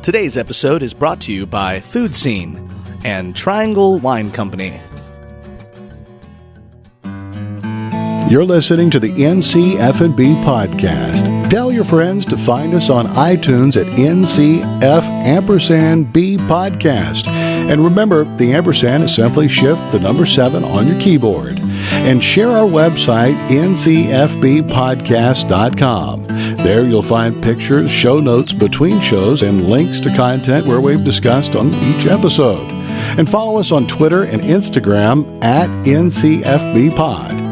Today's episode is brought to you by Food Scene and Triangle Wine Company. You're listening to the NCF&B podcast. Tell your friends to find us on iTunes at NCF&B podcast. And remember, the ampersand is simply shift the number 7 on your keyboard. And share our website, ncfbpodcast.com. There you'll find pictures, show notes between shows, and links to content where we've discussed on each episode. And follow us on Twitter and Instagram at NCFBpod.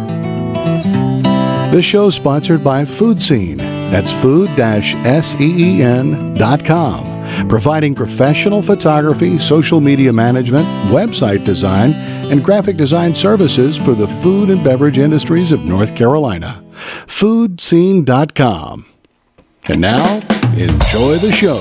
This show is sponsored by Food Scene. That's food-sceen.com, providing professional photography, social media management, website design, and graphic design services for the food and beverage industries of North Carolina. Foodscene.com. And now, enjoy the show.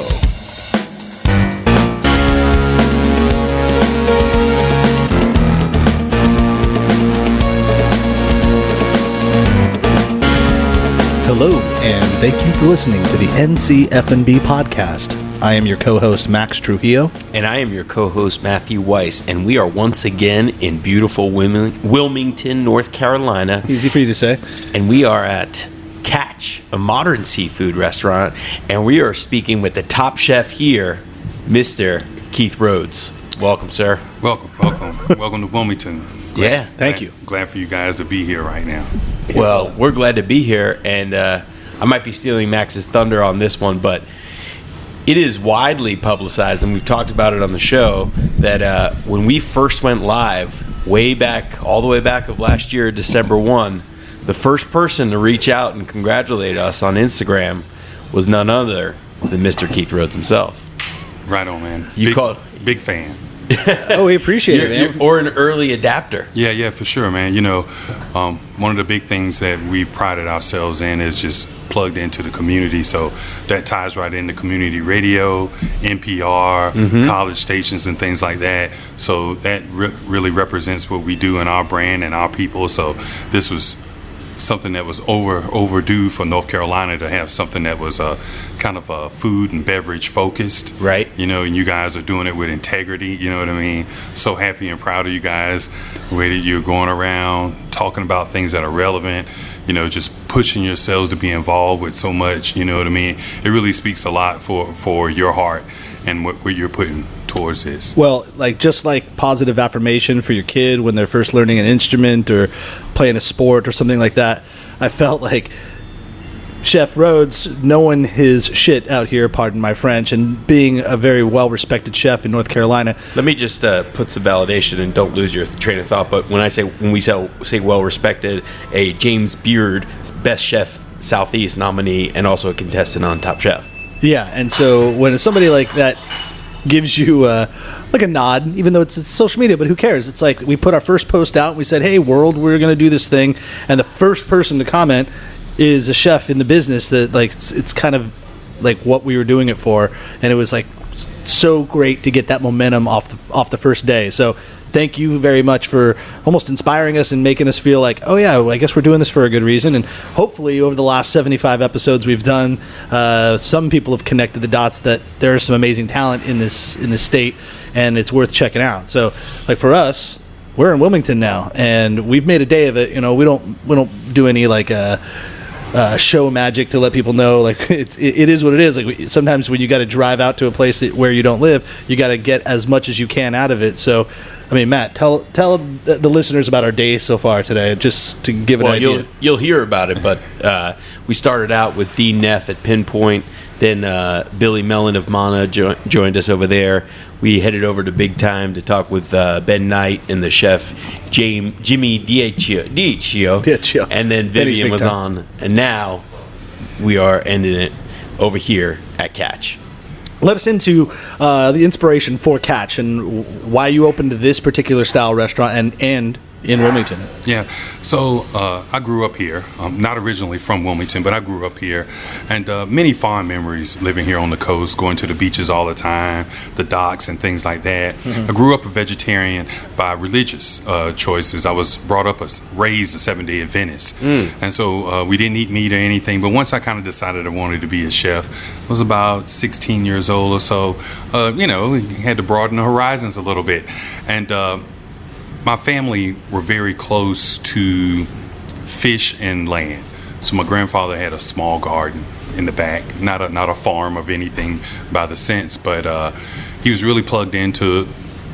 Hello, and thank you for listening to the NCF&B podcast. I am your co-host, Max Trujillo. And I am your co-host, Matthew Weiss. And we are once again in beautiful Wilmington, North Carolina. Easy for you to say. And we are at Catch, a modern seafood restaurant. And we are speaking with the top chef here, Mr. Keith Rhodes. Welcome, sir. Welcome to Wilmington. Thank you. Glad for you guys to be here right now. Well, we're glad to be here, and I might be stealing Max's thunder on this one, but it is widely publicized, and we've talked about it on the show, that when we first went live, all the way back of last year, December 1, the first person to reach out and congratulate us on Instagram was none other than Mr. Keith Rhodes himself. Right on, man. Big fan. Oh, we appreciate it, man. Or an early adapter. Yeah, for sure, man. You know, one of the big things that we've prided ourselves in is just plugged into the community. So that ties right into community radio, NPR, college stations, and things like that. So that really represents what we do in our brand and our people. So this was something that was overdue for North Carolina to have something that was kind of food and beverage focused. Right. You know, and you guys are doing it with integrity, you know what I mean? So happy and proud of you guys, the way that you're going around, talking about things that are relevant, you know, just pushing yourselves to be involved with so much, you know what I mean? It really speaks a lot for your heart and what you're putting towards this. Well, just like positive affirmation for your kid when they're first learning an instrument or playing a sport or something like that, I felt like Chef Rhodes, knowing his shit out here, pardon my French, and being a very well-respected chef in North Carolina. Let me just put some validation and don't lose your train of thought. But when we say well-respected, a James Beard Best Chef Southeast nominee and also a contestant on Top Chef. Yeah, and so when somebody like that gives you like a nod, even though it's social media, but who cares? It's like we put our first post out, we said, hey, world, we're going to do this thing, and the first person to comment is a chef in the business that, like, it's kind of like what we were doing it for, and it was like so great to get that momentum off the first day. So thank you very much for almost inspiring us and making us feel like, oh yeah, I guess we're doing this for a good reason. And hopefully over the last 75 episodes we've done, some people have connected the dots that there is some amazing talent in this state, and it's worth checking out. So, like, for us, we're in Wilmington now, and we've made a day of it. You know, we don't do any like show magic to let people know, like, it is what it is. Like, sometimes when you got to drive out to a place where you don't live, you got to get as much as you can out of it. So, I mean, Matt, tell the listeners about our day so far today, just to give an idea. You'll hear about it, but we started out with Dean Neff at Pinpoint. Then Billy Mellon of Mana joined us over there. We headed over to Big Time to talk with Ben Knight and the chef Jimmy Diacchio. And then Vivian was on. And now we are ending it over here at Catch. Let us into the inspiration for Catch and why you opened this particular style restaurant and in Wilmington? Yeah, so I grew up here, not originally from Wilmington, but I grew up here, and many fond memories living here on the coast, going to the beaches all the time, the docks and things like that. I grew up a vegetarian by religious choices. I was brought up, raised a Seventh-day Adventist, and so we didn't eat meat or anything, but once I kind of decided I wanted to be a chef, I was about 16 years old or so, had to broaden the horizons a little bit, and my family were very close to fish and land. So my grandfather had a small garden in the back, not a farm of anything by the sense, but he was really plugged into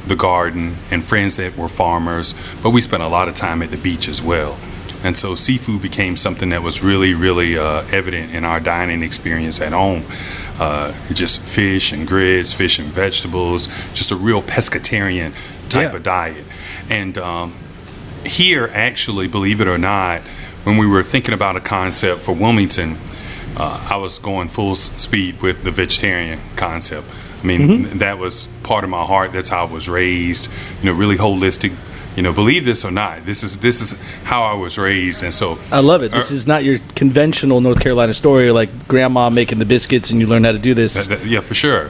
the garden and friends that were farmers. But we spent a lot of time at the beach as well. And so seafood became something that was really, really evident in our dining experience at home. Just fish and grits, fish and vegetables, just a real pescatarian type of diet. And here, actually, believe it or not, when we were thinking about a concept for Wilmington, I was going full speed with the vegetarian concept. I mean, that was part of my heart. That's how I was raised. Really holistic. Believe this or not, this is how I was raised, and so I love it. This is not your conventional North Carolina story, like grandma making the biscuits and you learn how to do this. Yeah, for sure.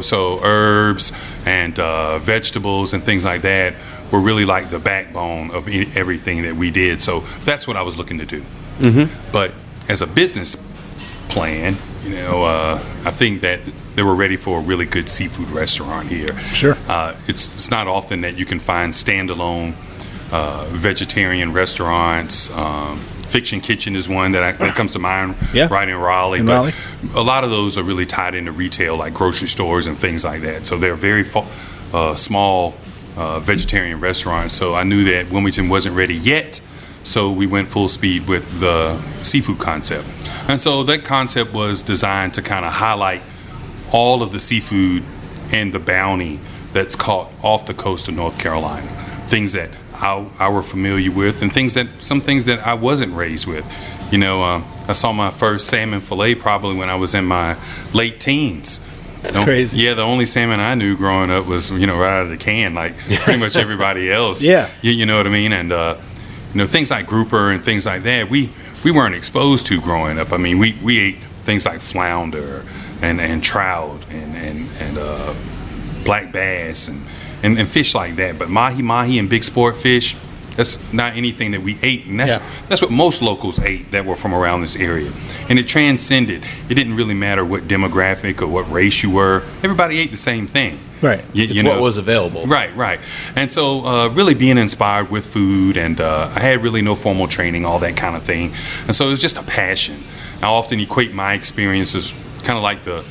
So herbs and vegetables and things like that were really like the backbone of everything that we did. So that's what I was looking to do. But as a business plan, I think that they were ready for a really good seafood restaurant here. Sure. It's not often that you can find standalone vegetarian restaurants. Fiction Kitchen is one that comes to mind right in Raleigh. But a lot of those are really tied into retail, like grocery stores and things like that. So they're very small vegetarian restaurants. So I knew that Wilmington wasn't ready yet. So we went full speed with the seafood concept. And so that concept was designed to kind of highlight all of the seafood and the bounty that's caught off the coast of North Carolina. Things that I were familiar with and some things that I wasn't raised with. I saw my first salmon fillet probably when I was in my late teens. That's crazy. Yeah, the only salmon I knew growing up was, right out of the can, like pretty much everybody else. Yeah. You know what I mean? And, things like grouper and things like that, we weren't exposed to growing up. I mean, we ate things like flounder and trout and black bass and fish like that. But mahi and big sport fish, that's not anything that we ate. And that's what most locals ate that were from around this area. And it transcended. It didn't really matter what demographic or what race you were. Everybody ate the same thing. Right. It's what was available. Right. And so really being inspired with food, and I had really no formal training, all that kind of thing. And so it was just a passion. I often equate my experiences kind of like the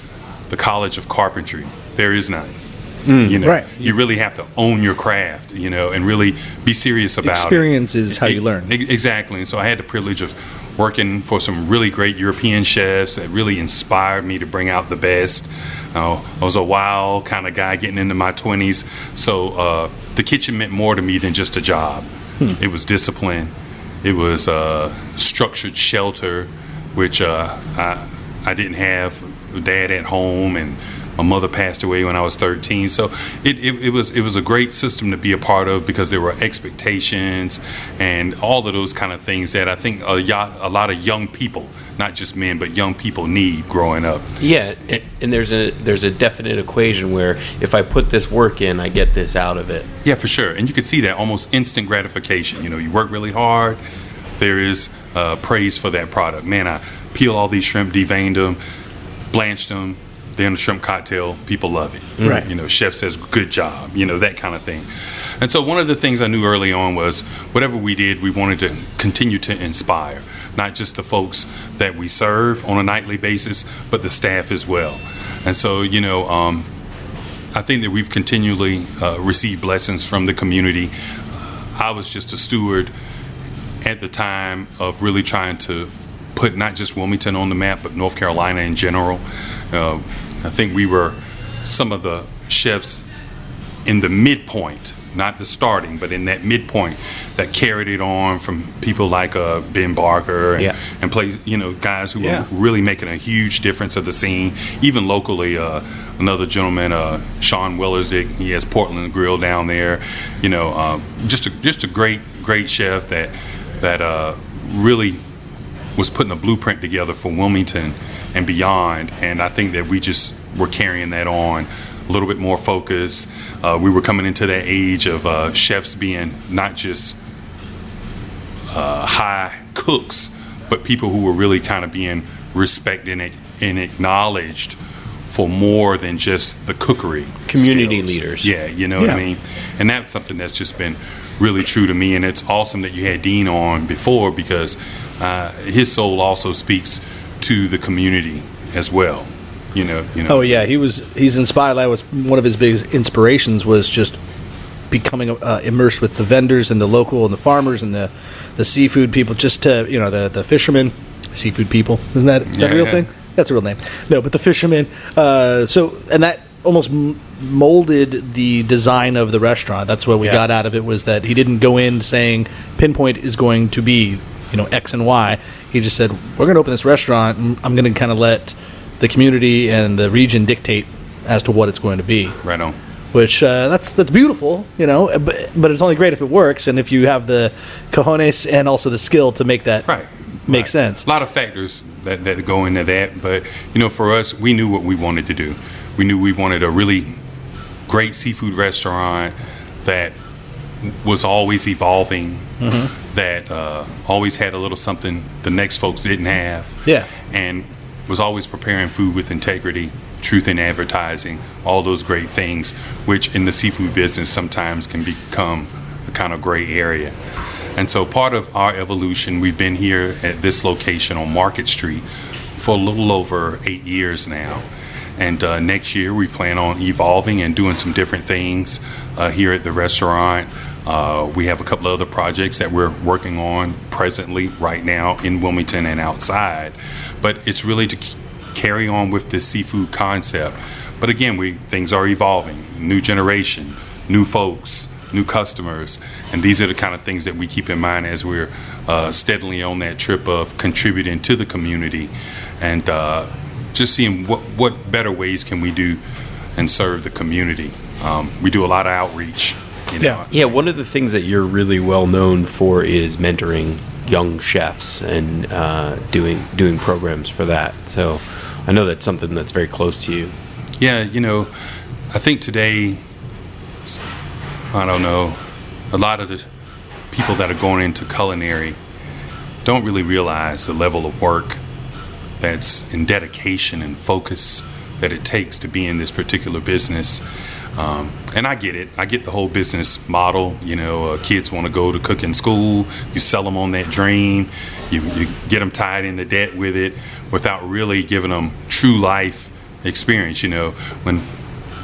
College of Carpentry. There is none. Right. You really have to own your craft, and really be serious about Experience is how you learn. Exactly. And so I had the privilege of working for some really great European chefs that really inspired me to bring out the best. I was a wild kind of guy getting into my 20s. So the kitchen meant more to me than just a job. It was discipline. It was structured shelter, which I didn't have a dad at home, and my mother passed away when I was 13. So it was a great system to be a part of, because there were expectations and all of those kind of things that I think a lot of young people, not just men, but young people need growing up. Yeah, and there's a definite equation where if I put this work in, I get this out of it. Yeah, for sure. And you could see that almost instant gratification. You work really hard, there is praise for that product. Man, I peel all these shrimp, deveined them, blanched them, then a shrimp cocktail, people love it. Right. Chef says, good job, that kind of thing. And so one of the things I knew early on was whatever we did, we wanted to continue to inspire, not just the folks that we serve on a nightly basis, but the staff as well. And so, I think that we've continually received blessings from the community. I was just a steward at the time of really trying to put not just Wilmington on the map, but North Carolina in general. I think we were some of the chefs in the midpoint, not the starting, but in that midpoint that carried it on from people like Ben Barker and guys who were really making a huge difference of the scene, even locally. another gentleman, Sean Wellersdick. He has Portland Grill down there. Just a great chef that really was putting a blueprint together for Wilmington and beyond. And I think that we just were carrying that on. A little bit more focus. We were coming into that age of chefs being not just high cooks, but people who were really kind of being respected and acknowledged for more than just the cookery. Community skills. leaders. Yeah, you know what I mean? And that's something that's just been really true to me. And it's awesome that you had Dean on before, because his soul also speaks to the community as well. You know. Oh yeah, he's inspired. That was one of his biggest inspirations, was just becoming immersed with the vendors and the local and the farmers and the seafood people, just to the fishermen, seafood people. Is that a real thing? That's a real name. No, but the fishermen. And that almost molded the design of the restaurant. That's what we got out of it, was that he didn't go in saying Pinpoint is going to be X and Y. He just said, we're going to open this restaurant, and I'm going to kind of let the community and the region dictate as to what it's going to be. Right on. Which that's beautiful, but it's only great if it works, and if you have the cojones and also the skill to make that make sense. A lot of factors that go into that, but for us, we knew what we wanted to do. We knew we wanted a really great seafood restaurant that was always evolving, that always had a little something the next folks didn't have, and was always preparing food with integrity, truth in advertising, all those great things, which in the seafood business sometimes can become a kind of gray area. And so part of our evolution, we've been here at this location on Market Street for a little over 8 years now. And next year we plan on evolving and doing some different things here at the restaurant. We have a couple of other projects that we're working on presently right now in Wilmington and outside. But it's really to carry on with this seafood concept. But again, things are evolving. New generation, new folks, new customers. And these are the kind of things that we keep in mind as we're steadily on that trip of contributing to the community and just seeing what better ways can we do and serve the community. We do a lot of outreach. Yeah, one of the things that you're really well known for is mentoring young chefs and doing programs for that. So I know that's something that's very close to you. Yeah, I think today, I don't know, a lot of the people that are going into culinary don't really realize the level of work that's in dedication and focus that it takes to be in this particular business. And I get it. I get the whole business model. Kids want to go to cooking school. You sell them on that dream. You get them tied into debt with it without really giving them true life experience. When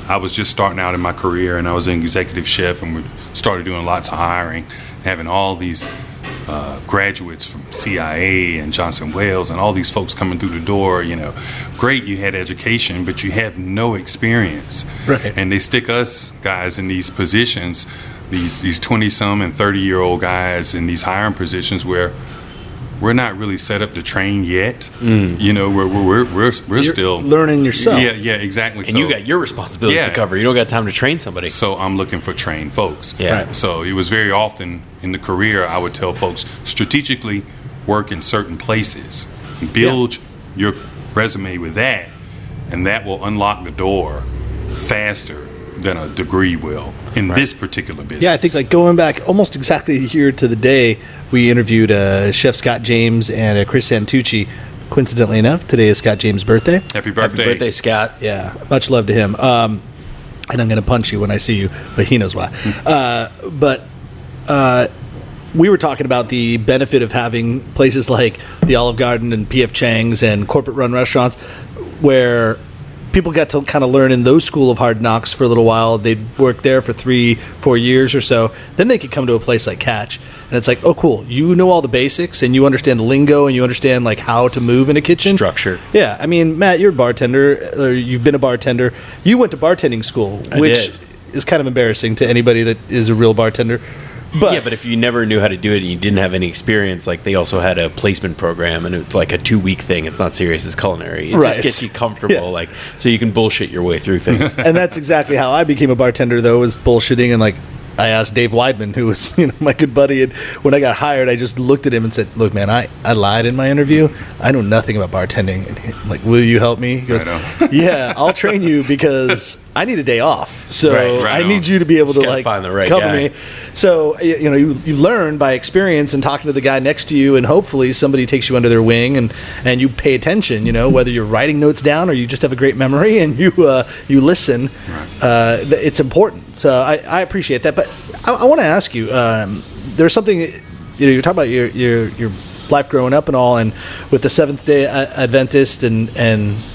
I was just starting out in my career and I was an executive chef and we started doing lots of hiring, having all these graduates from CIA and Johnson Wales and all these folks coming through the door, great, you had education, but you have no experience. Right. And they stick us guys in these positions, these 20-some and 30-year-old guys in these hiring positions where we're not really set up to train yet. We're still learning yourself. Yeah, exactly. And you got your responsibilities to cover. You don't got time to train somebody. So I'm looking for trained folks. Yeah. Right. So it was very often in the career I would tell folks strategically work in certain places, build your resume with that, and that will unlock the door faster than a degree will in this particular business. Yeah, I think going back almost exactly a year to the day, we interviewed Chef Scott James and Chris Santucci. Coincidentally enough, today is Scott James' birthday. Happy birthday. Happy birthday, Scott. Yeah, much love to him. And I'm going to punch you when I see you, but he knows why. But we were talking about the benefit of having places like the Olive Garden and P.F. Chang's and corporate-run restaurants where people got to kind of learn in those school of hard knocks for a little while. They'd work there for 3-4 years or so. Then they could come to a place like Catch. And it's like, oh, cool. You know all the basics and you understand the lingo and you understand how to move in a kitchen. Structure. Yeah. I mean, Matt, you're a bartender, or you've been a bartender. You went to bartending school, which is kind of embarrassing to anybody that is a real bartender. But if you never knew how to do it and you didn't have any experience, like they also had a placement program, and it's like a 2-week thing. It's not serious as culinary. It just gets you comfortable, like so you can bullshit your way through things. And that's exactly how I became a bartender, though, was bullshitting. And like I asked Dave Weidman, who was my good buddy, and when I got hired, I just looked at him and said, "Look, man, I lied in my interview. I know nothing about bartending. And I'm like, will you help me?" He goes, "Yeah, I'll train you because I need a day off. So I need you to be able to like find the right cover guy. me." So you learn by experience and talking to the guy next to you, and hopefully somebody takes you under their wing and you pay attention. Whether you're writing notes down or you just have a great memory and you listen. Right. It's important. So I appreciate that. But I want to ask you. There's something you're talking about your life growing up and all, and with the Seventh-day Adventist and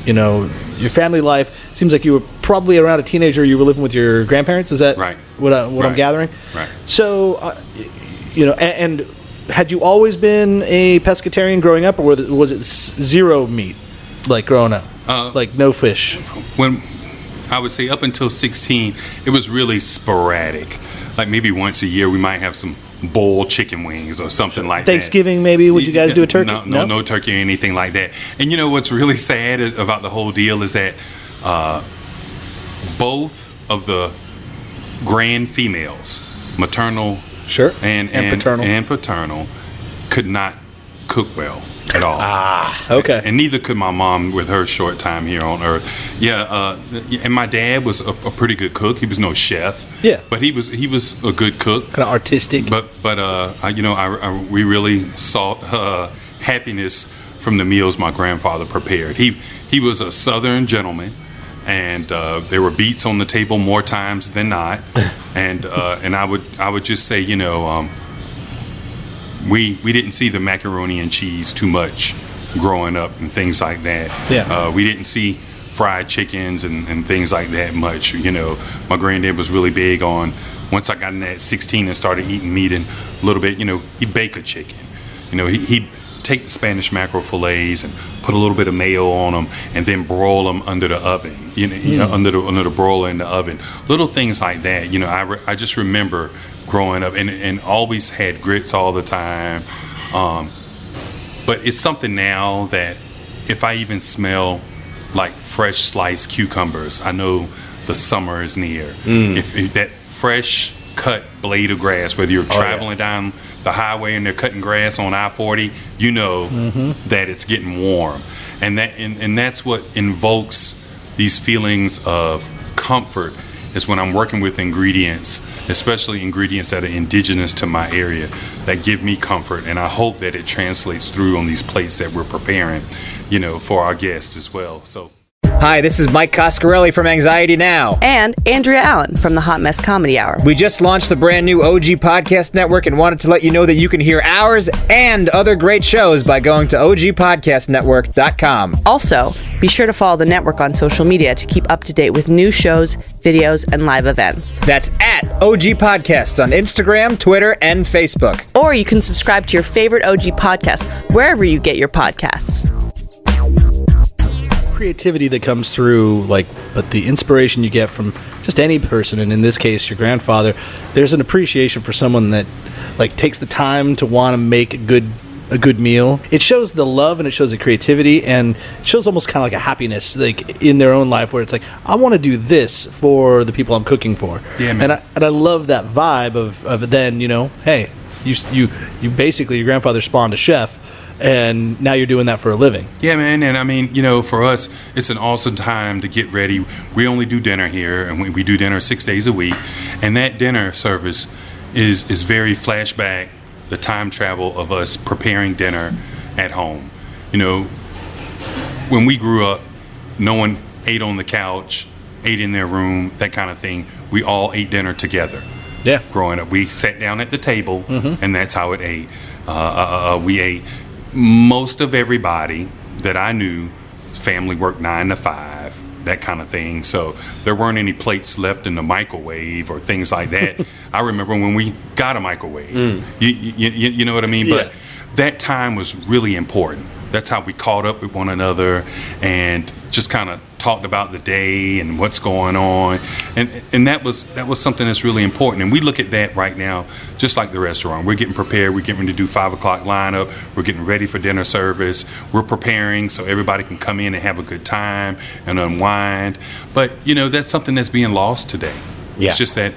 your family life. It seems like you were probably around a teenager. You were living with your grandparents. Is that right? What I'm gathering? Right. So, and had you always been a pescatarian growing up, or was it zero meat, like growing up, like no fish? When I would say up until 16, it was really sporadic. Like maybe once a year, we might have some boiled chicken wings or something like Thanksgiving, maybe? Would you guys do a turkey? No turkey or anything like that. And what's really sad about the whole deal is that both of the grand females, maternal and paternal, could not cook well at all. Okay. And neither could my mom with her short time here on Earth. And my dad was a pretty good cook. He was no chef. Yeah. But he was a good cook. Kind of artistic. But we really saw happiness from the meals my grandfather prepared. He was a Southern gentleman, and there were beets on the table more times than not. And I would just say, we didn't see the macaroni and cheese too much growing up and things like that. Yeah. We didn't see fried chickens and things like that much. My granddad was really big on, once I got in at 16 and started eating meat and a little bit, he'd bake a chicken. He'd take the Spanish mackerel fillets and put a little bit of mayo on them and then broil them under the oven, under the broiler in the oven. Little things like that. I just remember growing up and always had grits all the time. But it's something now that if I even smell like fresh sliced cucumbers, I know the summer is near. If that fresh cut blade of grass, whether you're traveling down the highway and they're cutting grass on I-40, that it's getting warm. And that's what invokes these feelings of comfort, is when I'm working with ingredients, especially ingredients that are indigenous to my area, that give me comfort. And I hope that it translates through on these plates that we're preparing, for our guests as well. So. Hi, this is Mike Coscarelli from Anxiety Now. And Andrea Allen from the Hot Mess Comedy Hour. We just launched the brand new OG Podcast Network and wanted to let you know that you can hear ours and other great shows by going to ogpodcastnetwork.com. Also, be sure to follow the network on social media to keep up to date with new shows, videos, and live events. That's at OG Podcast on Instagram, Twitter, and Facebook. Or you can subscribe to your favorite OG podcast wherever you get your podcasts. Creativity that comes through, but the inspiration you get from just any person, and in this case your grandfather, there's an appreciation for someone that takes the time to want to make a good meal. It shows the love and it shows the creativity, and it shows almost kind of like a happiness in their own life, where it's I want to do this for the people I'm cooking for. Yeah, man. And I love that vibe of then hey, you basically, your grandfather spawned a chef, and now you're doing that for a living. Yeah, man. And I mean, for us, it's an awesome time to get ready. We only do dinner here, and we do dinner 6 days a week. And that dinner service is very flashback, the time travel of us preparing dinner at home. When we grew up, no one ate on the couch, ate in their room, that kind of thing. We all ate dinner together. Yeah. Growing up, we sat down at the table, and that's how it ate. We ate. Most of everybody that I knew, family worked 9 to 5, that kind of thing. So there weren't any plates left in the microwave or things like that. I remember when we got a microwave. You know what I mean? Yeah. But that time was really important. That's how we caught up with one another and just kind of talked about the day and what's going on, and that was something that's really important. And we look at that right now, just like the restaurant. We're getting prepared. We're getting ready to do 5 o'clock lineup. We're getting ready for dinner service. We're preparing so everybody can come in and have a good time and unwind. But that's something that's being lost today. Yeah. It's just that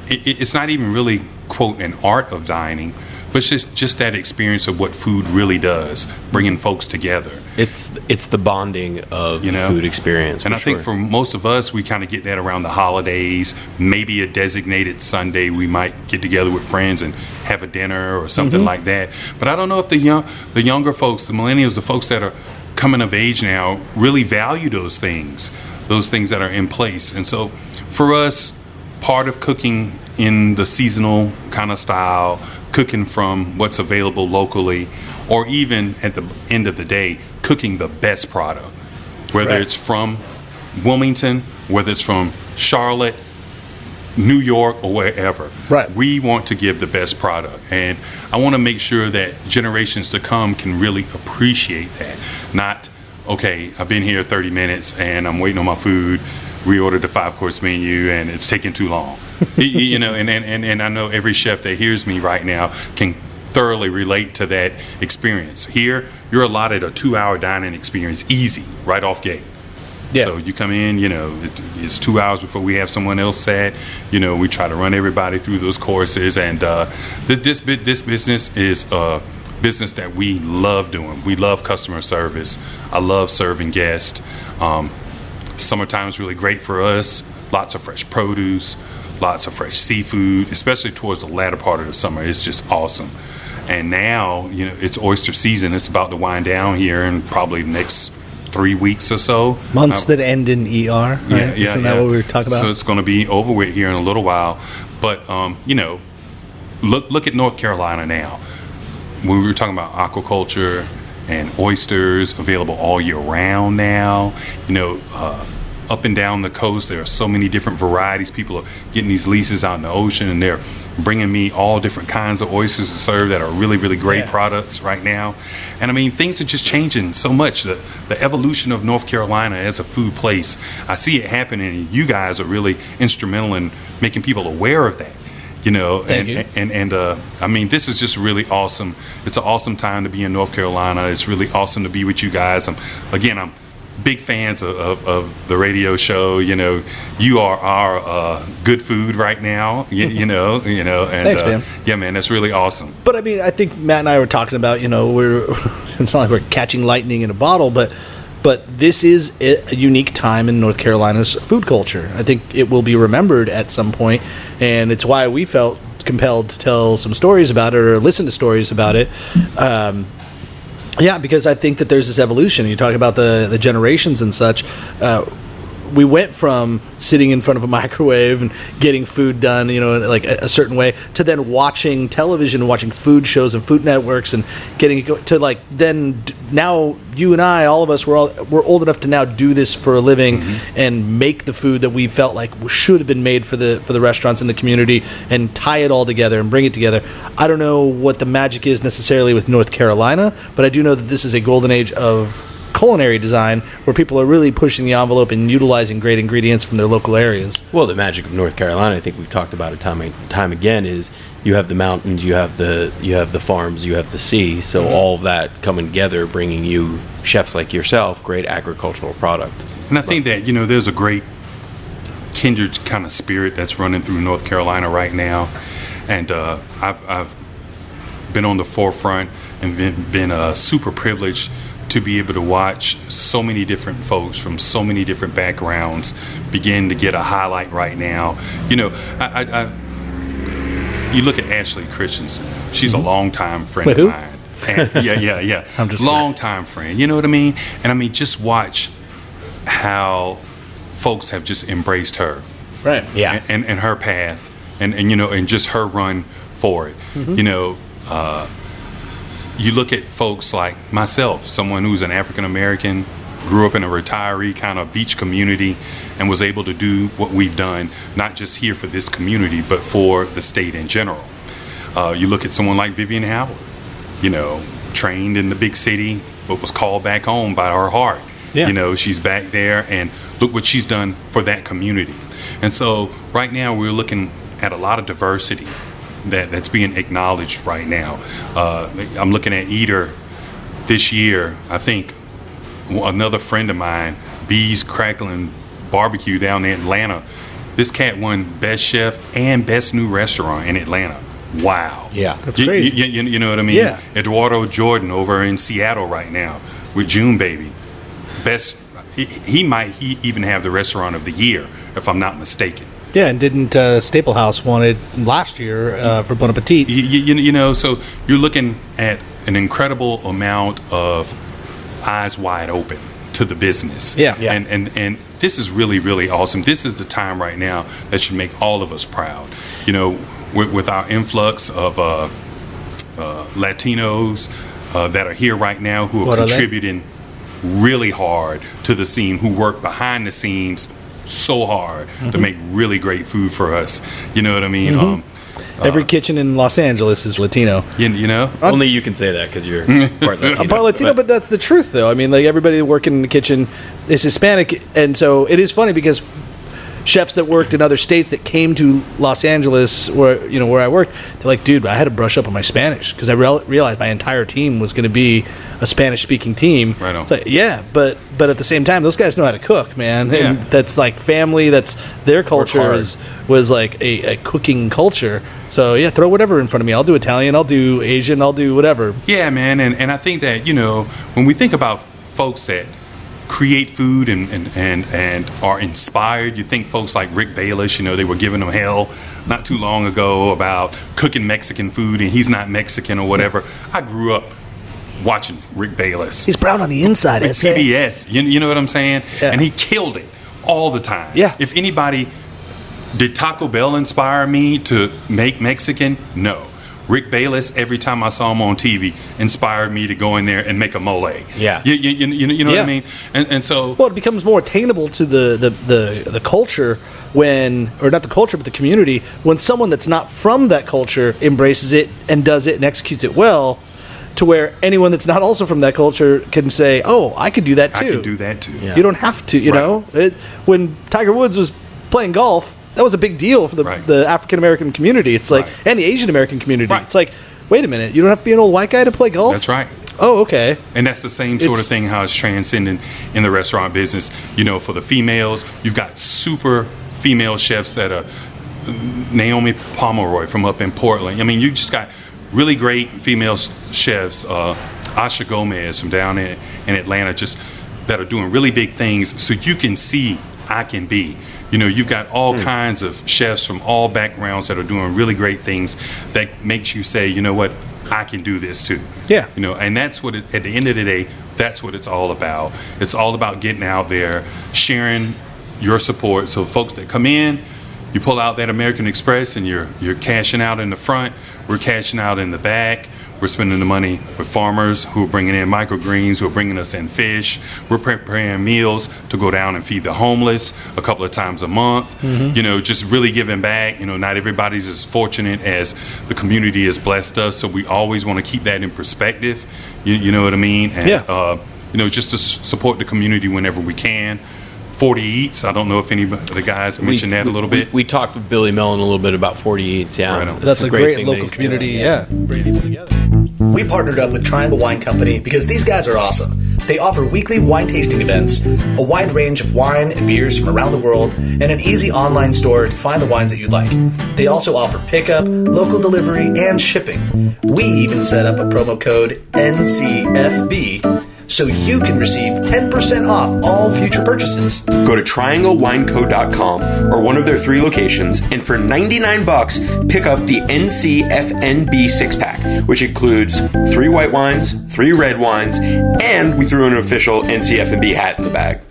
it's not even really, quote, an art of dining, but it's just that experience of what food really does, bringing folks together. It's the bonding of the food experience. And I think for most of us, we kind of get that around the holidays, maybe a designated Sunday. We might get together with friends and have a dinner or something like that. But I don't know if the younger folks, the millennials, the folks that are coming of age now, really value those things that are in place. And so for us, part of cooking in the seasonal kind of style, cooking from what's available locally, or even at the end of the day, cooking the best product, whether it's from Wilmington, whether it's from Charlotte, New York, or wherever. Right. We want to give the best product, and I want to make sure that generations to come can really appreciate that. Not, okay, I've been here 30 minutes and I'm waiting on my food. We ordered the 5-course menu and it's taking too long. And I know every chef that hears me right now can thoroughly relate to that experience. Here, you're allotted a 2-hour dining experience, easy, right off gate. Yeah. So you come in, it's 2 hours before we have someone else sat. We try to run everybody through those courses, and this business is a business that we love doing. We love customer service. I love serving guests. Summertime is really great for us. Lots of fresh produce, lots of fresh seafood, especially towards the latter part of the summer. It's just awesome. And now, it's oyster season. It's about to wind down here in probably the next 3 weeks or so. Months that end in ER, right? Isn't that what we were talking about? So it's going to be over with here in a little while. But, look at North Carolina now. When we were talking about aquaculture and oysters available all year round now, up and down the coast, there are so many different varieties. People are getting these leases out in the ocean, and they're bringing me all different kinds of oysters to serve that are really, really great products right now. And I mean, things are just changing so much. The evolution of North Carolina as a food place, I see it happening, and you guys are really instrumental in making people aware of that. Thank you. I mean, this is just really awesome. It's an awesome time to be in North Carolina. It's really awesome to be with you guys. I'm big fans of the radio show. You are our good food right now. And Thanks, man. Yeah, man, that's really awesome. But I mean, I think Matt and I were talking about, it's not like we're catching lightning in a bottle, but this is a unique time in North Carolina's food culture. I think it will be remembered at some point, and it's why we felt compelled to tell some stories about it or listen to stories about it. Because I think that there's this evolution. You talk about the generations and such. We went from sitting in front of a microwave and getting food done, like a certain way, to then watching television, watching food shows and food networks, and getting to then now you and I, all of us, we're old enough to now do this for a living and make the food that we felt like should have been made for the restaurants in the community and tie it all together and bring it together. I don't know what the magic is necessarily with North Carolina, but I do know that this is a golden age of culinary design where people are really pushing the envelope and utilizing great ingredients from their local areas. Well, the magic of North Carolina, I think we've talked about it time and time again, is you have the mountains, you have the farms, you have the sea. So all of that coming together, bringing you chefs like yourself, great agricultural product. And I think that there's a great kindred kind of spirit that's running through North Carolina right now, and I've been on the forefront and been super privileged to be able to watch so many different folks from so many different backgrounds begin to get a highlight right now. You look at Ashley Christensen. She's a longtime friend of mine. And, yeah. I'm just longtime friend. You know what I mean? And I mean, just watch how folks have just embraced her. Right. Yeah. And her path, and just her run for it. You look at folks like myself, someone who's an African American, grew up in a retiree kind of beach community, and was able to do what we've done, not just here for this community, but for the state in general. You look at someone like Vivian Howard, trained in the big city, but was called back home by her heart. Yeah. You know, she's back there, and look what she's done for that community. And so right now we're looking at a lot of diversity that's being acknowledged right now. I'm looking at Eater this year. I think another friend of mine, Bees Crackling Barbecue down in Atlanta, this cat won Best Chef and Best New Restaurant in Atlanta. Wow. Yeah. That's crazy. You know what I mean? Yeah. Eduardo Jordan over in Seattle right now with June Baby. Best. He might even have the restaurant of the year, if I'm not mistaken. Yeah, and didn't Staple House won it last year for Bon Appetit? You know, so you're looking at an incredible amount of eyes wide open to the business. Yeah. And this is really, really awesome. This is the time right now that should make all of us proud. You know, with our influx of Latinos that are here right now who are contributing really hard to the scene, who work behind the scenes so hard to make really great food for us. You know what I mean? Every kitchen in Los Angeles is Latino. You know? Only you can say that because you're part Latino. I'm part Latino, but that's the truth, though. I mean, like, everybody working in the kitchen is Hispanic, and so it is funny because chefs that worked in other states that came to Los Angeles, where I worked, they're like, dude, I had to brush up on my Spanish because I realized my entire team was going to be a Spanish-speaking team. Right on. It's like, yeah, but at the same time, those guys know how to cook, man. Yeah. And that's like family. That's their culture was like a cooking culture. So yeah, throw whatever in front of me. I'll do Italian. I'll do Asian. I'll do whatever. Yeah, man. And I think that, you know, when we think about folks that create food and are inspired, you think folks like Rick Bayless, you know, they were giving him hell not too long ago about cooking Mexican food and he's not Mexican or whatever. I grew up watching Rick Bayless. He's brown on the inside, with PBS. You know what I'm saying? Yeah. And he killed it all the time. Yeah. If anybody, did Taco Bell inspire me to make Mexican? No. Rick Bayless, every time I saw him on TV, inspired me to go in there and make a mole. Yeah. You know what I mean? And so... Well, it becomes more attainable to the culture when, or not the culture, but the community, when someone that's not from that culture embraces it and does it and executes it well, to where anyone that's not also from that culture can say, oh, I could do that too. I can do that too. Yeah. You don't have to, you know? When Tiger Woods was playing golf, that was a big deal for the African American community. It's like, and the Asian American community. Right. It's like, wait a minute, you don't have to be an old white guy to play golf? That's right. Oh, okay. And that's the same sort of thing how it's transcending in the restaurant business. You know, for the females, you've got super female chefs that are Naomi Pomeroy from up in Portland. I mean, you just got really great female chefs, Asha Gomez from down in Atlanta, just that are doing really big things so you can see I can be. You know, you've got all kinds of chefs from all backgrounds that are doing really great things that makes you say, you know what, I can do this too. Yeah. You know, and that's what, at the end of the day, that's what it's all about. It's all about getting out there, sharing your support. So folks that come in, you pull out that American Express and you're cashing out in the front. We're cashing out in the back. We're spending the money with farmers who are bringing in microgreens, who are bringing us in fish. We're preparing meals to go down and feed the homeless a couple of times a month. You know, just really giving back. You know, not everybody's as fortunate as the community has blessed us, so we always want to keep that in perspective. You know what I mean? And, you know, just to support the community whenever we can. 40 Eats. I don't know if any of the guys mentioned that a little bit. We talked with Billy Mellon a little bit about 40 Eats. Yeah, Right on. That's a great thing local that he's community. doing. Yeah. Bringing people together. We partnered up with Triangle Wine Company because these guys are awesome. They offer weekly wine tasting events, a wide range of wine and beers from around the world, and an easy online store to find the wines that you'd like. They also offer pickup, local delivery, and shipping. We even set up a promo code NCFB so you can receive 10% off all future purchases. Go to trianglewineco.com or one of their 3 locations, and for $99, pick up the NCFNB 6-pack, which includes 3 white wines, 3 red wines, and we threw an official NCFNB hat in the bag.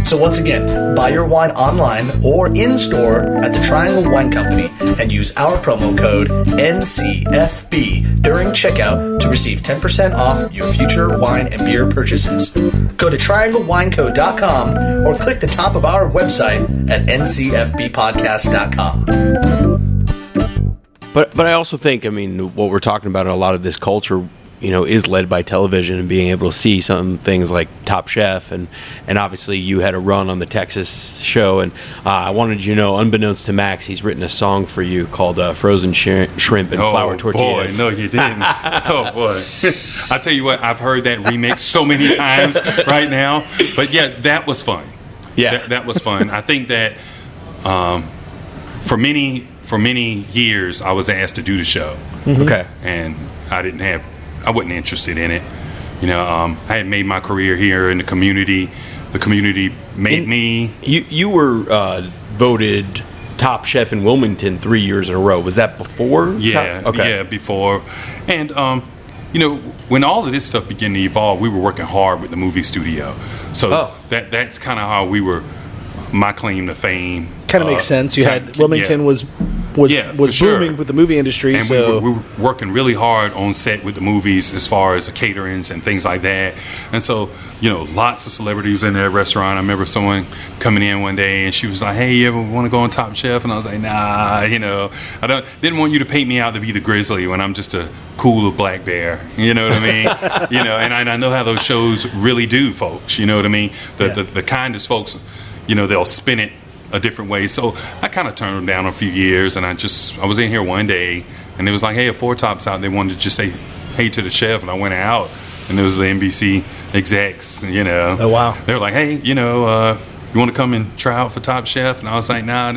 So once again, buy your wine online or in-store at the Triangle Wine Company and use our promo code NCFB during checkout to receive 10% off your future wine and beer purchases. Go to trianglewineco.com or click the top of our website at ncfbpodcast.com. But I also think, I mean, what we're talking about, a lot of this culture is led by television and being able to see some things like Top Chef, and obviously you had a run on the Texas show, and I wanted you to know, unbeknownst to Max, he's written a song for you called Frozen Shrimp and Flour Tortillas. Boy, no, you didn't. Oh, boy. I tell you what, I've heard that remix so many times right now. But, yeah, that was fun. Yeah. That was fun. I think that for many years, I was asked to do the show. Mm-hmm. Okay. And I wasn't interested in it. I had made my career here in the community. The community made me. You were voted top chef in Wilmington 3 years in a row. Was that before? Yeah. Okay. Yeah, before. And, when all of this stuff began to evolve, we were working hard with the movie studio. So that's kind of how we were, my claim to fame. Kind of makes sense. You had Wilmington was booming with the movie industry. And we were working really hard on set with the movies as far as the caterings and things like that. And so, lots of celebrities in that restaurant. I remember someone coming in one day and she was like, "Hey, you ever want to go on Top Chef?" And I was like, "Nah, I didn't want you to paint me out to be the grizzly when I'm just a cool little black bear." You know what I mean? And I know how those shows really do, folks. You know what I mean? The kindest folks, they'll spin it a different way. So I kind of turned them down a few years, and I was in here one day, and it was like, "Hey, a Four Tops out." They wanted to just say hey to the chef, and I went out, and it was the NBC execs. Oh wow. They were like, "Hey, you want to come and try out for Top Chef?" And I was like, "Nah,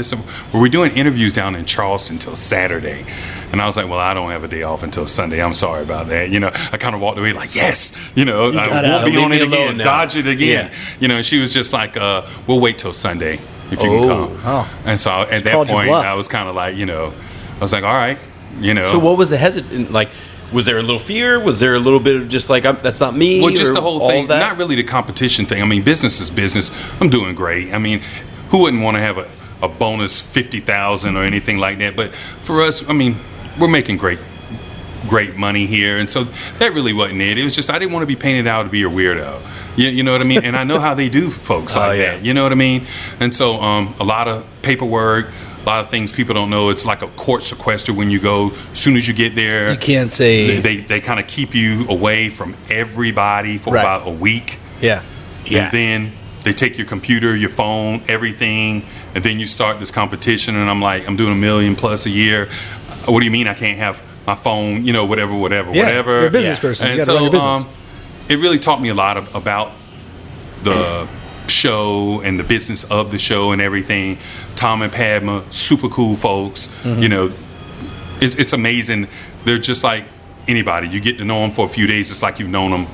we're doing interviews down in Charleston till Saturday." And I was like, "Well, I don't have a day off until Sunday. I'm sorry about that." I kind of walked away like, "Yes, I won't be on it again. Dodge it again." Yeah. And she was just like, "We'll wait till Sunday if you can come." Oh. And so at that point, I was kind of like, I was like, "All right." So what was the hesitant? Like, was there a little fear? Was there a little bit of just like, that's not me? Well, just the whole thing. Not really the competition thing. I mean, business is business. I'm doing great. I mean, who wouldn't want to have a bonus 50,000 or anything like that? But for us, I mean, we're making great money here, and so that really wasn't it. It was just I didn't want to be painted out to be a weirdo. You know what I mean? And I know how they do folks like that. You know what I mean? And so a lot of paperwork, a lot of things people don't know. It's like a court sequester when you go. As soon as you get there, you can't say. They kind of keep you away from everybody for about a week. Yeah. And then they take your computer, your phone, everything, and then you start this competition. And I'm like, I'm doing $1 million plus a year. What do you mean I can't have my phone? Whatever. You're a business person. And you gotta run your business. It really taught me a lot about the show and the business of the show and everything. Tom and Padma, super cool folks. Mm-hmm. It's amazing. They're just like anybody. You get to know them for a few days. It's like you've known them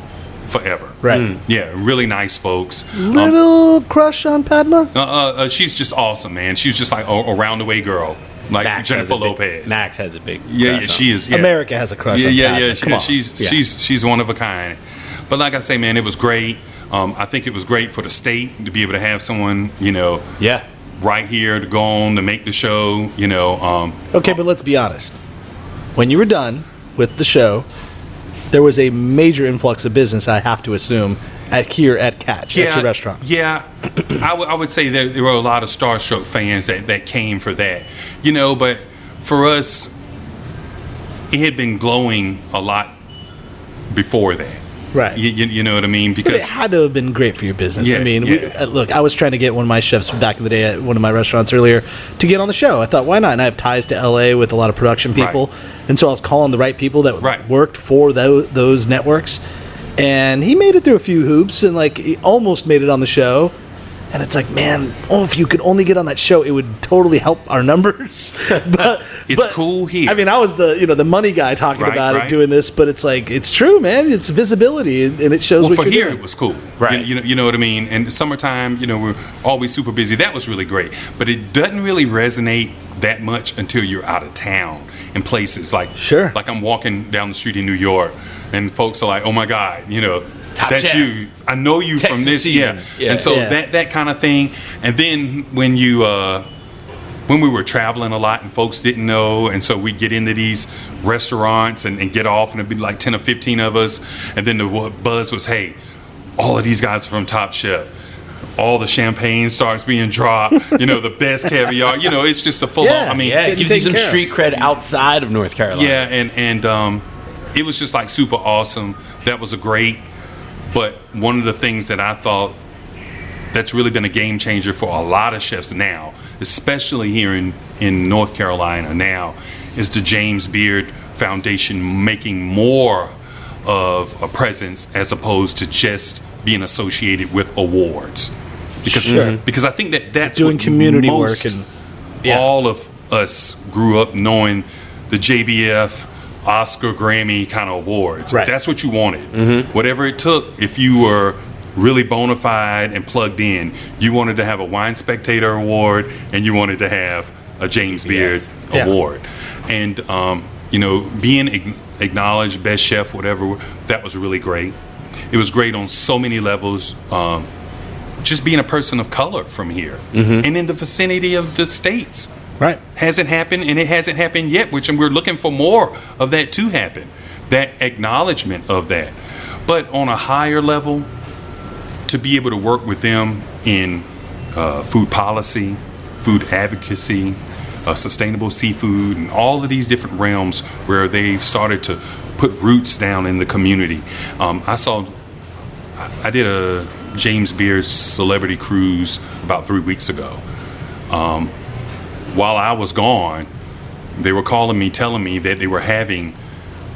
forever. Right. Yeah, really nice folks. Little crush on Padma? She's just awesome, man. She's just like a round the way girl. Like Max Jennifer Lopez. Max has a big crush she is. Yeah. America has a crush on Padma. She's one of a kind. But like I say, man, it was great. I think it was great for the state to be able to have someone, right here to go on to make the show, Okay, but let's be honest. When you were done with the show, there was a major influx of business, I have to assume, at Catch, at your restaurant. Yeah, I would say that there were a lot of starstruck fans that came for that. But for us, it had been glowing a lot before that. Right. You know what I mean? Because but it had to have been great for your business. Yeah, I mean, look, I was trying to get one of my chefs back in the day at one of my restaurants earlier to get on the show. I thought, why not? And I have ties to LA with a lot of production people. Right. And so I was calling the right people that worked for those networks. And he made it through a few hoops and he almost made it on the show. And it's like, man, if you could only get on that show, it would totally help our numbers. but cool here. I mean, I was the money guy talking about it, doing this, but it's like, it's true, man. It's visibility, and it shows what you're doing. For here, it was cool. Right. You know what I mean? And summertime, we're always super busy. That was really great. But it doesn't really resonate that much until you're out of town in places. Like I'm walking down the street in New York, and folks are like, "Oh my God, Top that's chef. You. I know you Texas from this." season. Yeah. And so that kind of thing. And then when we were traveling a lot and folks didn't know, and so we'd get into these restaurants and get off, and it'd be like 10 or 15 of us, and then the buzz was, "Hey, all of these guys are from Top Chef." All the champagne starts being dropped, the best caviar, it's just a full on. I mean, it gives you some street cred outside of North Carolina. Yeah, and it was just like super awesome. That was a great. But one of the things that I thought that's really been a game changer for a lot of chefs now, especially here in North Carolina now, is the James Beard Foundation making more of a presence as opposed to just being associated with awards. Because I think that's doing what community most work and all of us grew up knowing, the JBF, Oscar, Grammy kind of awards. Right. That's what you wanted. Whatever it took, if you were really bona fide and plugged in, you wanted to have a Wine Spectator Award and you wanted to have a James Beard Award. And, being acknowledged, best chef, whatever, that was really great. It was great on so many levels. Just being a person of color from here and in the vicinity of the states. Right. Hasn't happened, and it hasn't happened yet, which we're looking for more of that to happen. That acknowledgement of that. But on a higher level, to be able to work with them in food policy, food advocacy, sustainable seafood, and all of these different realms where they've started to put roots down in the community. I did a James Beard celebrity cruise about 3 weeks ago. While I was gone, they were calling me, telling me that they were having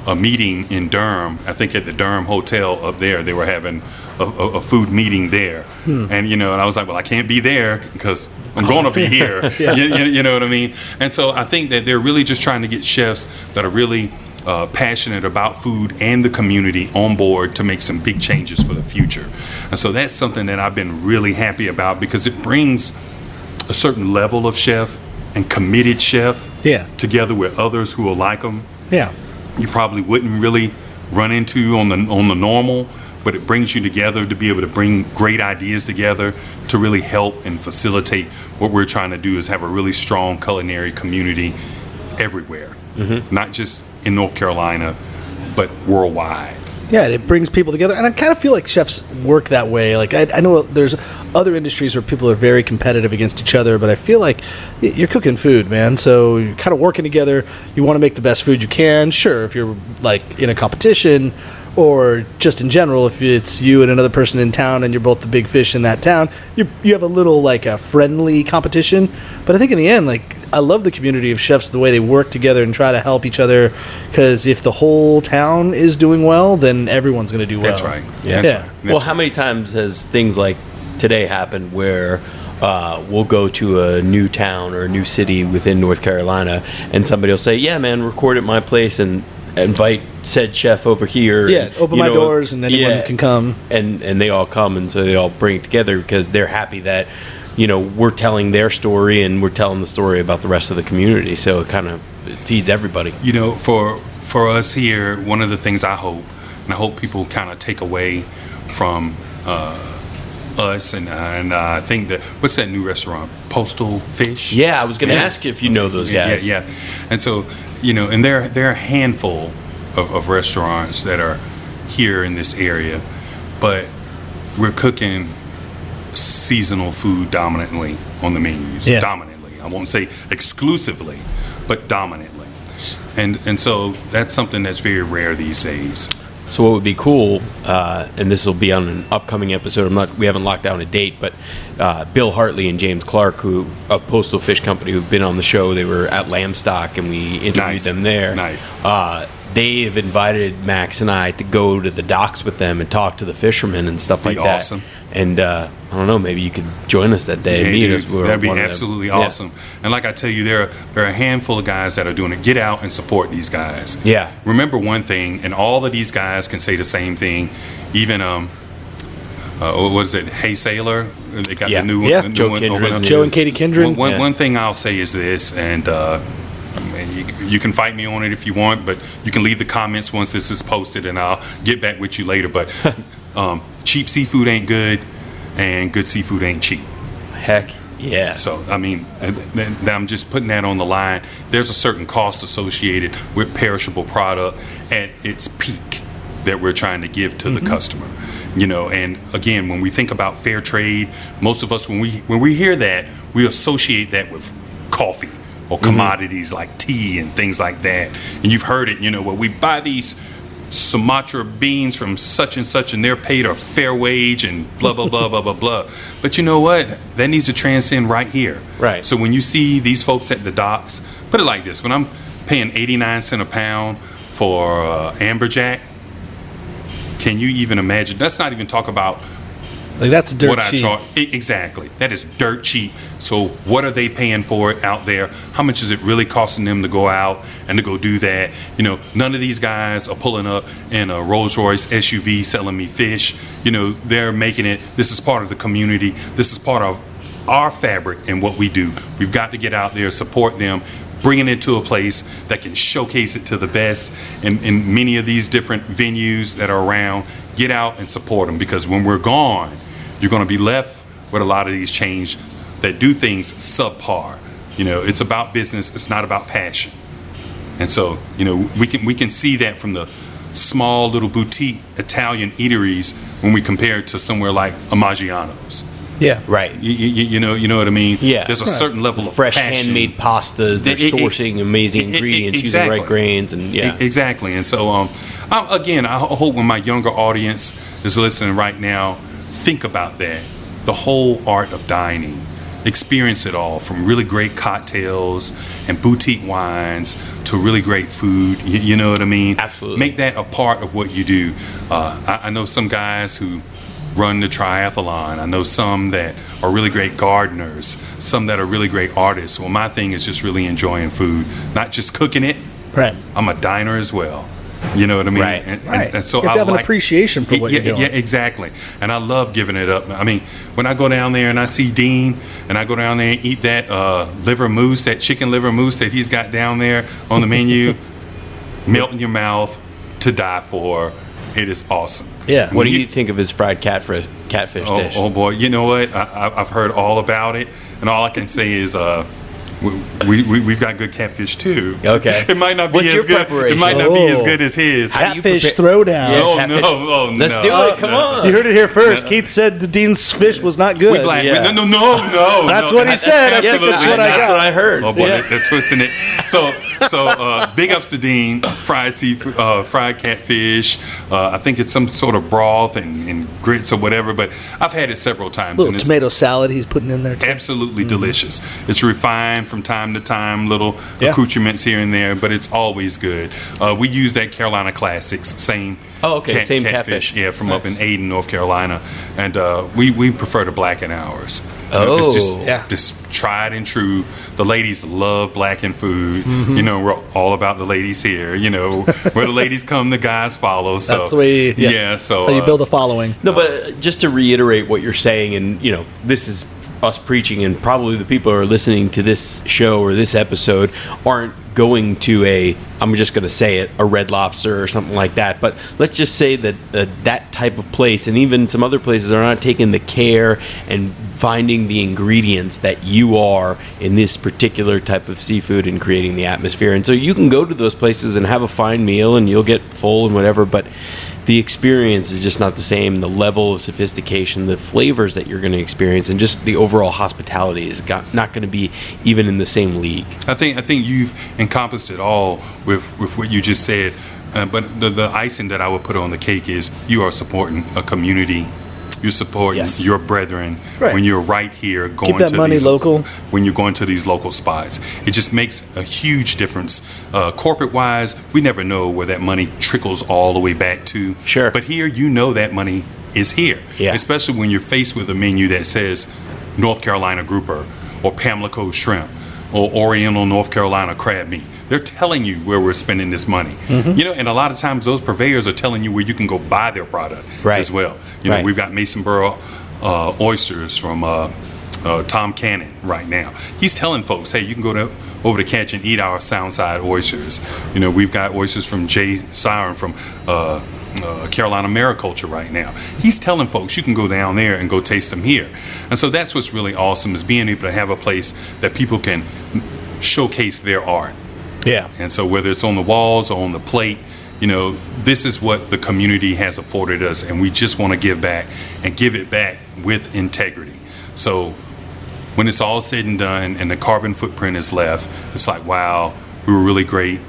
a meeting in Durham. I think at the Durham Hotel up there, they were having a food meeting there. And and I was like, well, I can't be there because I'm going to be here. You know what I mean? And so I think that they're really just trying to get chefs that are really passionate about food and the community on board to make some big changes for the future. And so that's something that I've been really happy about, because it brings a certain level of chef and committed chef together with others who will like them. You probably wouldn't really run into on the normal, but it brings you together to be able to bring great ideas together to really help and facilitate what we're trying to do, is have a really strong culinary community everywhere, not just in North Carolina, but worldwide. Yeah, it brings people together, and I kind of feel like chefs work that way. Like I know there's other industries where people are very competitive against each other, but I feel like you're cooking food, man. So you're kind of working together. You want to make the best food you can. Sure, if you're like in a competition, or just in general, if it's you and another person in town and you're both the big fish in that town, you have a little like a friendly competition. But I think in the end, like, I love the community of chefs, the way they work together and try to help each other, because if the whole town is doing well, then everyone's going to do well. That's right. Yeah. Well, how many times has things like today happened where we'll go to a new town or a new city within North Carolina, and somebody will say, yeah, man, record at my place and invite said chef over here. Yeah, open my doors and anyone can come. And they all come, and so they all bring it together because they're happy that, we're telling their story and we're telling the story about the rest of the community. So it kind of feeds everybody. For us here, one of the things I hope people kind of take away from us, and I think that, what's that new restaurant, Postal Fish? Yeah, I was going to ask you if you know those guys. Yeah. And so, and there are a handful of restaurants that are here in this area, but we're cooking seasonal food dominantly on the menus. Dominantly. I won't say exclusively, but dominantly. And so that's something that's very rare these days. So what would be cool, and this will be on an upcoming episode, we haven't locked down a date, but Bill Hartley and James Clark, who of Postal Fish Company, who've been on the show, they were at Lamstock and we interviewed them there. Nice. They have invited Max and I to go to the docks with them and talk to the fishermen and stuff like that. Awesome. And I don't know, maybe you could join us that day and meet us. That'd be absolutely awesome. And like I tell you, there are a handful of guys that are doing it. Get out and support these guys. Yeah. Remember one thing, and all of these guys can say the same thing. Even what is it? Hey Sailor. They got the new one. Joe and Katie Kindred. One thing I'll say is this, and you can fight me on it if you want, but you can leave the comments once this is posted, and I'll get back with you later. But cheap seafood ain't good, and good seafood ain't cheap. Heck yeah. So, I mean, I'm just putting that on the line. There's a certain cost associated with perishable product at its peak that we're trying to give to the customer. And again, when we think about fair trade, most of us, when we hear that, we associate that with coffee or commodities like tea and things like that. And you've heard it, where we buy these Sumatra beans from such and such, and they're paid a fair wage and blah, blah, blah, blah, blah, blah. But you know what? That needs to transcend right here. Right. So when you see these folks at the docks, put it like this. When I'm paying 89 cents a pound for amberjack, can you even imagine? Let's not even talk about Like that's dirt what cheap. I charge. Exactly. That is dirt cheap. So what are they paying for it out there? How much is it really costing them to go out and to go do that? You know, none of these guys are pulling up in a Rolls Royce SUV selling me fish. You know, they're making it. This is part of the community. This is part of our fabric and what we do. We've got to get out there, support them, bringing it to a place that can showcase it to the best in many of these different venues that are around. Get out and support them, because when we're gone, you're going to be left with a lot of these chains that do things subpar. You know, it's about business. It's not about passion. And so, you know, we can see that from the small little boutique Italian eateries when we compare it to somewhere like a Maggiano's. Yeah. Right. You know what I mean? Yeah. There's a certain level of fresh passion. handmade pastas. They're sourcing amazing ingredients, using the right grains, and exactly. And so, I hope when my younger audience is listening right now, think about that. The whole art of dining. Experience it all, from really great cocktails and boutique wines to really great food. You know what I mean? Absolutely. Make that a part of what you do. I know some guys who run the triathlon. I know some that are really great gardeners, some that are really great artists. Well, my thing is just really enjoying food, not just cooking it. Right. I'm a diner as well. You know what I mean? Right. And so you have I to have an appreciation for what you're doing. Yeah, exactly. And I love giving it up. I mean, when I go down there and I see Dean, and I go down there and eat that liver mousse, that chicken liver mousse that he's got down there on the menu, melt in your mouth, to die for. It is awesome. Yeah. What do you think of his fried catfish dish? Oh boy, you know what? I've heard all about it, and all I can say is we've got good catfish too. Okay. It might not be What's as your good. preparation? It might not be as good as his. How do you Catfish prepare- throwdown. Yeah, Oh, catfish. no. Let's do it. Come on. You heard it here first. Keith said the Dean's fish was not good. We black. Yeah. No. That's what he said. I think that's what I That's got. what I heard. Oh boy, Yeah. they're twisting it. So big ups to Dean. Fried seafood, fried catfish. I think it's some sort of broth and grits or whatever. But I've had it several times. Little and it's tomato salad he's putting in there too. absolutely delicious. It's refined from time to time, little Yeah. accoutrements here and there, but it's always good. We use that Carolina Classics, same. Oh, okay, same catfish. Yeah, from up in Ayden, North Carolina, and we prefer to blacken ours. Oh. It's just tried and true. The ladies love blackened food. You know, we're all about the ladies here. You know, where the ladies come, the guys follow. So That's the way. so That's how you build a following. No, but just to reiterate what you're saying, and you know, this is us preaching, and probably the people who are listening to this show or this episode aren't going to I'm just going to say it, a Red Lobster or something like that. But let's just say that that type of place, and even some other places, are not taking the care and finding the ingredients that you are in this particular type of seafood and creating the atmosphere. And so you can go to those places and have a fine meal and you'll get full and whatever, but the experience is just not the same. The level of sophistication, the flavors that you're going to experience, and just the overall hospitality is not going to be even in the same league. I think you've encompassed it all with what you just said. But the icing that I would put on the cake is you are supporting a community. You're supporting Yes. your brethren Right. when you're right here going that to money these local. When you're going to these local spots, it just makes a huge difference. Corporate wise, we never know where that money trickles all the way back to. Sure. But here, you know that money is here. Yeah. Especially when you're faced with a menu that says North Carolina grouper or Pamela Cove shrimp or Oriental North Carolina crab meat. They're telling you where we're spending this money. You know, and a lot of times those purveyors are telling you where you can go buy their product as well. You know, we've got Mason Borough oysters from Tom Cannon right now. He's telling folks, hey, you can go over to Catch and eat our Soundside oysters. You know, we've got oysters from Jay Siren from Carolina Mariculture right now. He's telling folks you can go down there and go taste them here. And so that's what's really awesome, is being able to have a place that people can showcase their art. Yeah. And so whether it's on the walls or on the plate, you know, this is what the community has afforded us, and we just want to give back and give it back with integrity. So when it's all said and done and the carbon footprint is left, it's like, wow, we were really great.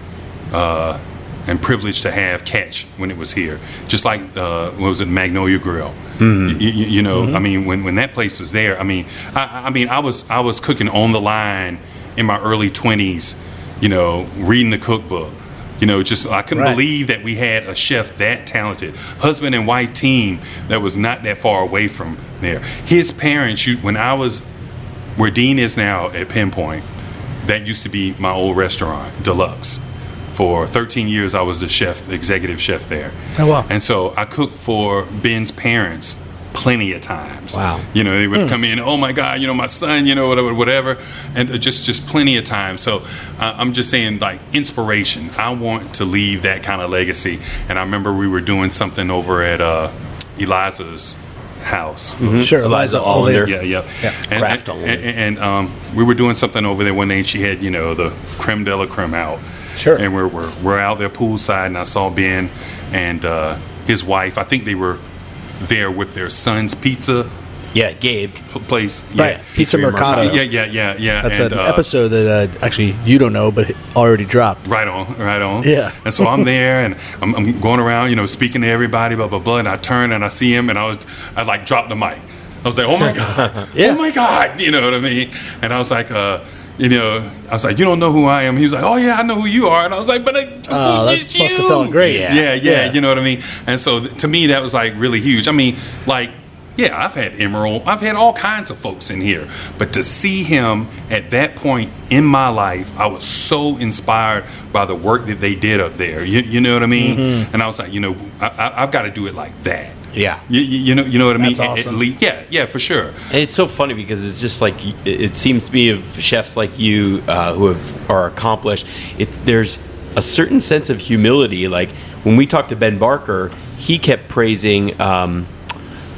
and privileged to have catch when it was here. Just like, what was it, Magnolia Grill. I mean, when that place was there, I mean, I was cooking on the line in my early 20s, reading the cookbook. I couldn't believe that we had a chef that talented, husband and wife team that was not that far away from there. His parents, when I was where Dean is now at Pinpoint, that used to be my old restaurant, Deluxe. For 13 years, I was the executive chef there. Oh, wow. And so I cooked for Ben's parents plenty of times. Wow. They would come in, oh my God, my son, whatever. And just plenty of times. So I'm just saying, like, inspiration. I want to leave that kind of legacy. And I remember we were doing something over at Eliza's house. Sure, Eliza Allender. Yeah. And we were doing something over there one day, and she had, the creme de la creme out. Sure. And we're out there poolside, and I saw Ben and his wife. I think they were there with their son's pizza. Yeah, Gabe. Place. Right. Yeah. Pizza Mercado. Yeah. That's an episode that actually you don't know, but already dropped. Right on. Yeah. And so I'm there, and I'm going around, speaking to everybody, blah, blah, blah. And I turn and I see him, and I like dropped the mic. I was like, oh my God. Yeah. Oh my God. You know what I mean? And I was like, you don't know who I am. He was like, oh yeah, I know who you are. And I was like, but that must have felt great. Yeah. You know what I mean? And so to me, that was like really huge. I mean, like, yeah, I've had Emerald. I've had all kinds of folks in here. But to see him at that point in my life, I was so inspired by the work that they did up there. You know what I mean? And I was like, I've got to do it like that. Yeah. You know what I mean? That's awesome. At least, yeah, for sure. And it's so funny because it's just like, it seems to me of chefs like you who are accomplished, there's a certain sense of humility. Like when we talked to Ben Barker, he kept praising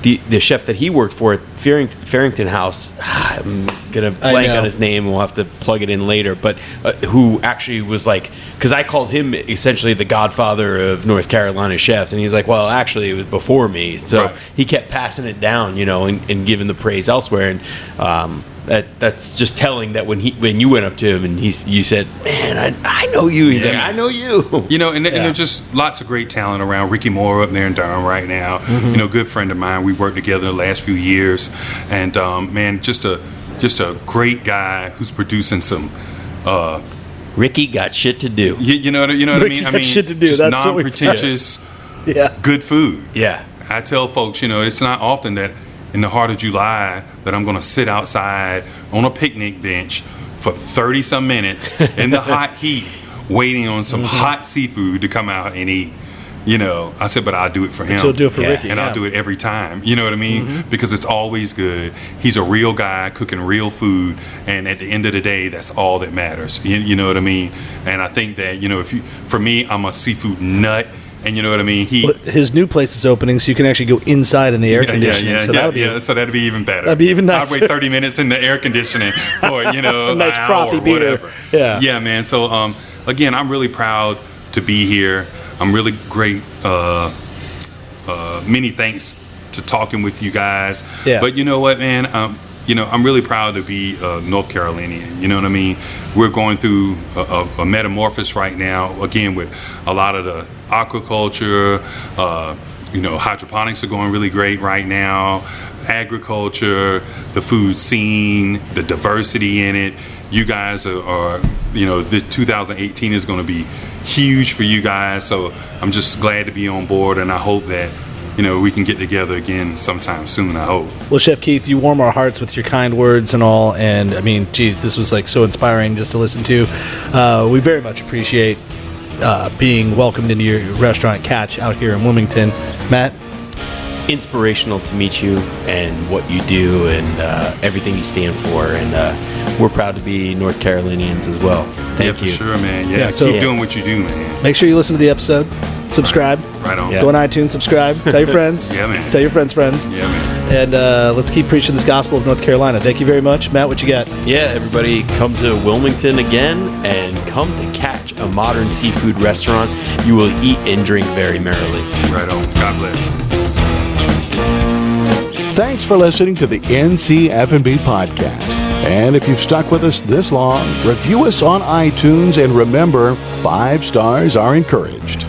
the chef that he worked for at Farrington House. I'm going to blank on his name. We'll have to plug it in later. But who actually was like, because I called him essentially the godfather of North Carolina chefs. And he's like, well, actually, it was before me. So he kept passing it down, and giving the praise elsewhere. And that's just telling that when you went up to him and you said, man, I know you. He's like, I know you. And there's just lots of great talent around. Ricky Moore up there in Durham right now. Good friend of mine. We worked together the last few years. And man, just a great guy who's producing some. Ricky got shit to do. You know what I mean? I mean, shit to do. Just That's non-pretentious, good food. Yeah. I tell folks, it's not often that in the heart of July that I'm going to sit outside on a picnic bench for 30-some minutes in the hot heat waiting on some hot seafood to come out and eat. I said, but I'll do it for him. She'll do it for Ricky. And I'll do it every time. You know what I mean? Because it's always good. He's a real guy cooking real food. And at the end of the day, that's all that matters. You know what I mean? And I think that, for me, I'm a seafood nut. And you know what I mean? His new place is opening, so you can actually go inside in the air conditioning. So that'd be even better. That'd be even nicer. I'd wait 30 minutes in the air conditioning for a nice nice frothy beer. Whatever. Yeah, man. So again, I'm really proud to be here. I'm really great. Many thanks to talking with you guys. Yeah. But you know what, man? I'm really proud to be North Carolinian. You know what I mean? We're going through a metamorphosis right now, again, with a lot of the aquaculture. Hydroponics are going really great right now. Agriculture, the food scene, the diversity in it. You guys are the 2018 is going to be huge for you guys. So I'm just glad to be on board, and I hope that we can get together again sometime soon, I hope. Well, Chef Keith, you warm our hearts with your kind words and all. And, I mean, geez, this was, like, so inspiring just to listen to. We very much appreciate being welcomed into your restaurant, Catch, out here in Wilmington. Matt? Inspirational to meet you and what you do and everything you stand for. And we're proud to be North Carolinians as well. Thank you. For sure, man. Yeah, keep doing what you do, man. Make sure you listen to the episode. Subscribe. Right on. Go on iTunes, subscribe. Tell your friends. Yeah, man. Tell your friends' friends. Yeah, man. And let's keep preaching this gospel of North Carolina. Thank you very much. Matt, what you got? Yeah, everybody come to Wilmington again and come to Catch, a modern seafood restaurant. You will eat and drink very merrily. Right on. God bless. Thanks for listening to the NCF&B podcast. And if you've stuck with us this long, review us on iTunes, and remember, 5 stars are encouraged.